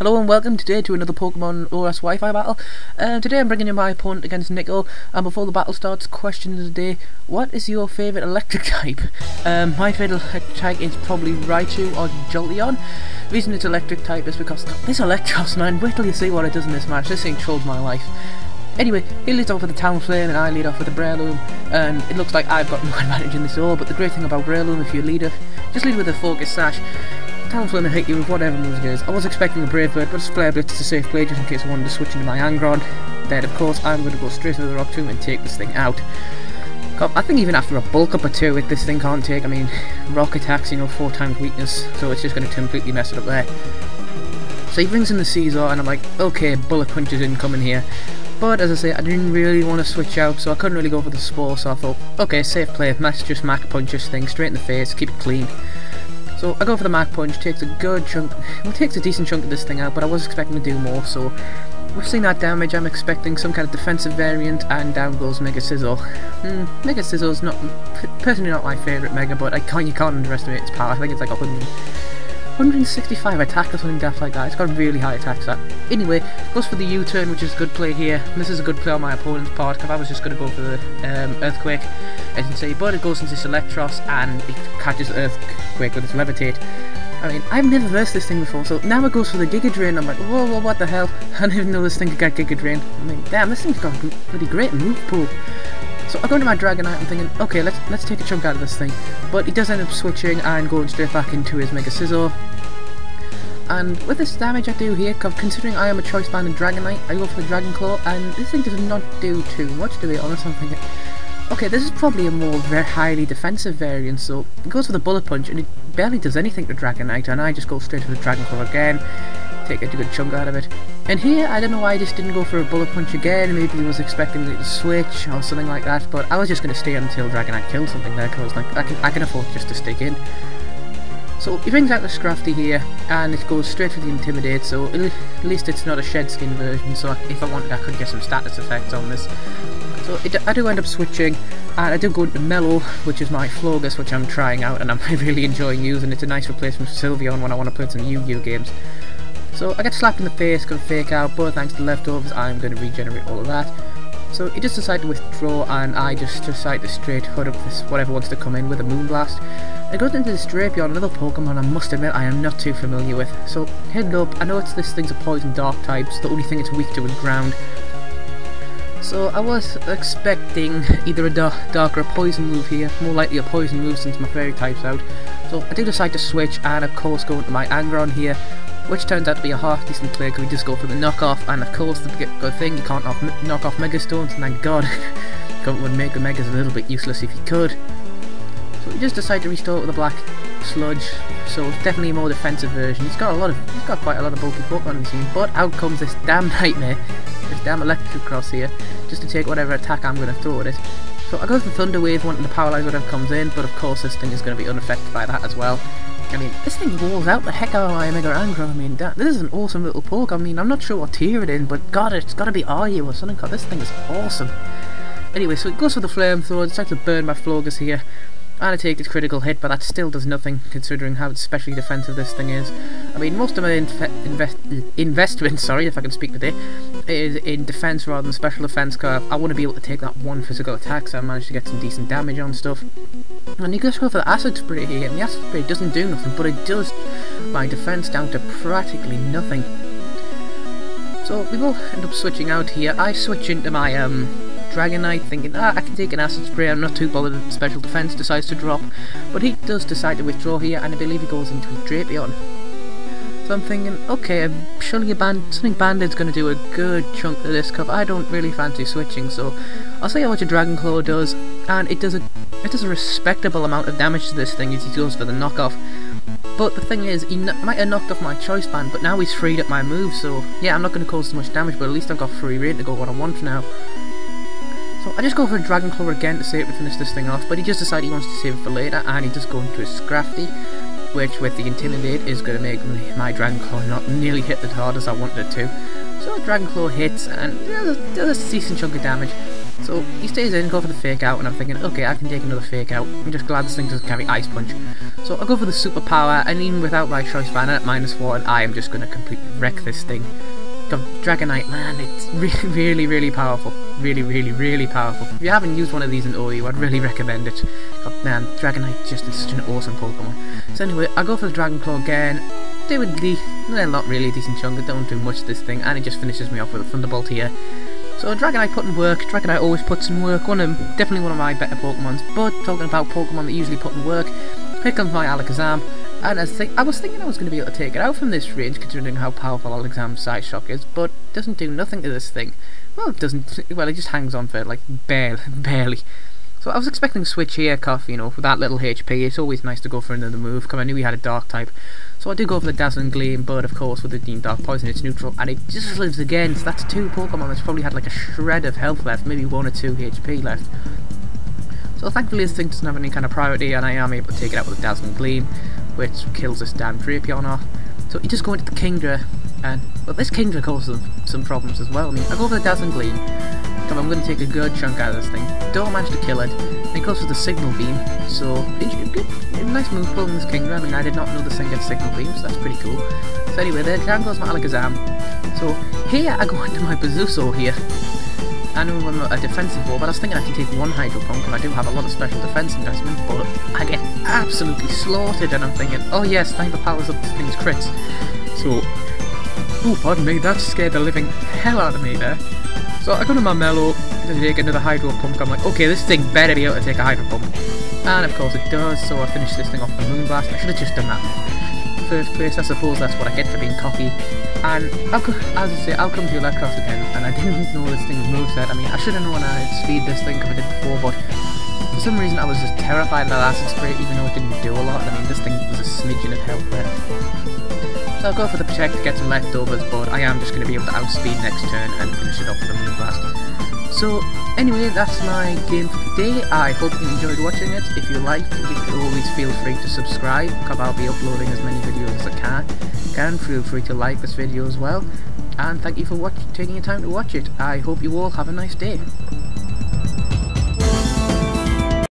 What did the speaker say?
Hello and welcome today to another Pokemon ORAS Wi-Fi battle. Today I'm bringing in my opponent against Nico, and before the battle starts, question of the day: what is your favourite electric type? My favourite electric type is probably Raichu or Jolteon. The reason it's electric type is because this Eelektross, man, wait till you see what it does in this match. This thing trolls my life. Anyway, he leads off with the Talonflame and I lead off with the Breloom, and it looks like I've got no advantage in this at all, but the great thing about Breloom, if you lead it, just lead with a Focus Sash. Talonflame will hit you with whatever moves it is. I was expecting a Brave Bird, but it's Flare Blitz to safe play just in case I wanted to switch into my Angron. Then of course I'm going to go straight to the Rock Tomb and take this thing out. I think even after a bulk up or two this thing can't take. I mean, rock attacks, 4 times weakness, so it's just going to completely mess it up there. So he brings in the Caesar and I'm like, okay, Bullet Punch is incoming here. But as I say, I didn't really want to switch out, so I couldn't really go for the Spore, so I thought, okay, safe play, let's just Mach Punch this thing straight in the face, keep it clean. So I go for the Mach Punch, takes a good chunk, well, takes a decent chunk of this thing out, but I was expecting to do more, so we've seen that damage. I'm expecting some kind of defensive variant, and down goes Mega Sizzle. Mega Sizzle's not, personally not my favourite Mega, but you can't underestimate its power. I think it's like 165 attack or something daft like that. It's got a really high attack stat. Anyway, goes for the U-turn, which is a good play here. This is a good play on my opponent's part, because I was just going to go for the Earthquake, as you can see, but it goes into this Eelektross and it catches Earthquake with its Levitate. I mean, I've never versed this thing before, so now it goes for the Giga Drain. I'm like, whoa, what the hell? I didn't even know this thing could get Giga Drain. I mean, damn, this thing's got a pretty great move pool. So I go into my Dragonite, I'm thinking, okay, let's take a chunk out of this thing. But he does end up switching and going straight back into his Mega Scizor. And with this damage I do here, considering I am a Choice Band in Dragonite, I go for the Dragon Claw, and this thing does not do too much, to be honest. I'm thinking, okay, this is probably a more very highly defensive variant, so it goes for the Bullet Punch, and it barely does anything to Dragonite, and I just go straight for the Dragon Claw again, take a good chunk out of it. And here, I don't know why I just didn't go for a Bullet Punch again. Maybe he was expecting it to switch or something like that, but I was just going to stay until Dragonite killed something there, because like, I can afford just to stick in. So he brings out the Scrafty here, and it goes straight for the Intimidate, so at least it's not a Shed Skin version, so if I wanted I could get some status effects on this. So I do end up switching, and I do go into Mellow, which is my Flogus, which I'm trying out, and I'm really enjoying using. It's a nice replacement for Sylveon when I want to play some Yu-Gi-Oh games. So I get slapped in the face, got a Fake Out, but thanks to the leftovers I'm going to regenerate all of that. So he just decided to withdraw, and I just decide to straight hood up this whatever wants to come in with a Moonblast. It goes into this Drapion, another Pokemon I must admit I am not too familiar with. So head up, I know this thing's a Poison Dark type, so the only thing it's weak to is Ground. So I was expecting either a Dark or a Poison move here, more likely a Poison move since my Fairy type's out. So I do decide to switch, and of course go into my Angron here, which turns out to be a half decent play because we just go for the knockoff, and of course the good thing, you can't knock off Mega Stones, thank god. Would make the Megas a little bit useless if you could. So we just decide to restore it with a Black Sludge, so it's definitely a more defensive version. He's got quite a lot of bulky Pokemon in the team, but out comes this damn nightmare, this damn Eelektross here, just to take whatever attack I'm going to throw at it. So I go for Thunder Wave, wanting to paralyze whatever comes in, but of course this thing is going to be unaffected by that as well. I mean, this thing walls out the heck out of my Mega Angron. I mean, this is an awesome little Poke. I mean, I'm not sure what tier it is, but god, it's got to be RU or something. God, this thing is awesome. Anyway, so it goes for the Flamethrower, decides to burn my Flogus here, and I take its critical hit, but that still does nothing, considering how especially defensive this thing is. I mean, most of my investment, sorry if I can speak today, is in defense rather than special defense, because I want to be able to take that one physical attack, so I managed to get some decent damage on stuff. And you just go for the Acid Spray here, and the Acid Spray doesn't do nothing, but it does my defense down to practically nothing. So we will end up switching out here. I switch into my Dragonite, thinking, I can take an Acid Spray, I'm not too bothered if special defense decides to drop, but he does decide to withdraw here, and I believe he goes into his Drapion. So I'm thinking, okay, surely something Bandit's going to do a good chunk of this, because I don't really fancy switching, so I'll see how much a Dragon Claw does, and it does a respectable amount of damage to this thing as he goes for the knockoff. But the thing is, he might have knocked off my Choice Band, but now he's freed up my move, so yeah, I'm not going to cause so much damage, but at least I've got free reign to go what I want now. So I just go for a Dragon Claw again to save it to finish this thing off, but he just decided he wants to save it for later, and he just goes into his Scrafty, which with the Intimidate is going to make my Dragon Claw not nearly hit as hard as I wanted it to. So Dragon Claw hits, and does a decent chunk of damage. So he stays in, go for the fake out, and I'm thinking, okay, I can take another fake out. I'm just glad this thing doesn't carry Ice Punch. So I go for the superpower, and even without my choice banner at -1, I am just going to completely wreck this thing. The Dragonite, man, it's really powerful. Really powerful. If you haven't used one of these in OU, I'd really recommend it. God, man, Dragonite just is such an awesome Pokemon. So anyway, I go for the Dragon Claw again. Do well, not really a decent chunk, I don't do much to this thing, and it just finishes me off with a Thunderbolt here. So Dragonite put in work. Dragonite always puts in work. Definitely one of my better Pokemons. But talking about Pokemon that usually put in work, here comes my Alakazam. And I was thinking I was going to be able to take it out from this range, considering how powerful Alakazam's Side Shock is, but it doesn't do nothing to this thing. Well, it doesn't. Well, it just hangs on for like barely. So I was expecting Switch here, Cuff, you know, with that little HP. It's always nice to go for another move, because I knew he had a Dark type. So I do go for the Dazzling Gleam, but of course with the Dean Dark Poison it's neutral, and it just lives again. So that's 2 Pokemon that's probably had like a shred of health left, maybe 1 or 2 HP left. So thankfully this thing doesn't have any kind of priority, and I am able to take it out with a Dazzling Gleam, which kills this damn Drapion off. So you just go into the Kingdra, and well, this Kingdra causes some problems as well. I mean, I go for the Dazzling Gleam. I'm going to take a good chunk out of this thing. Don't manage to kill it. And it goes with the Signal Beam. So, nice move pulling this Kingdra. I mean, I did not know this thing gets Signal Beam, so that's pretty cool. So anyway, there goes my Alakazam. So here I go into my Bazuso here. I know I'm a defensive ball, but I was thinking I can take 1 Hydro Pump, because I do have a lot of special defense investment, but I get absolutely slaughtered, and I'm thinking, oh yes, Sniper powers up this thing's crits. So, oh pardon me, that scared the living hell out of me there. So I go to my Mellow to take another Hydro Pump. I'm like, okay, this thing better be able to take a Hydro Pump. And of course it does, so I finish this thing off with Moonblast. I should have just done that in first place. I suppose that's what I get for being cocky. And as I say, I'll come to Eelektross again, and I didn't know this thing's moveset. I mean, I should have known I had speed this thing because I did before, but for some reason I was just terrified of that Acid Spray, even though it didn't do a lot. I mean, this thing was a smidgen of health left. So I'll go for the Protect to get some leftovers, but I am just going to be able to outspeed next turn and finish it off with a Moonblast. So anyway, that's my game for today. I hope you enjoyed watching it. If you liked, you can always feel free to subscribe, because I'll be uploading as many videos as I can. Feel free to like this video as well. And thank you for taking your time to watch it. I hope you all have a nice day.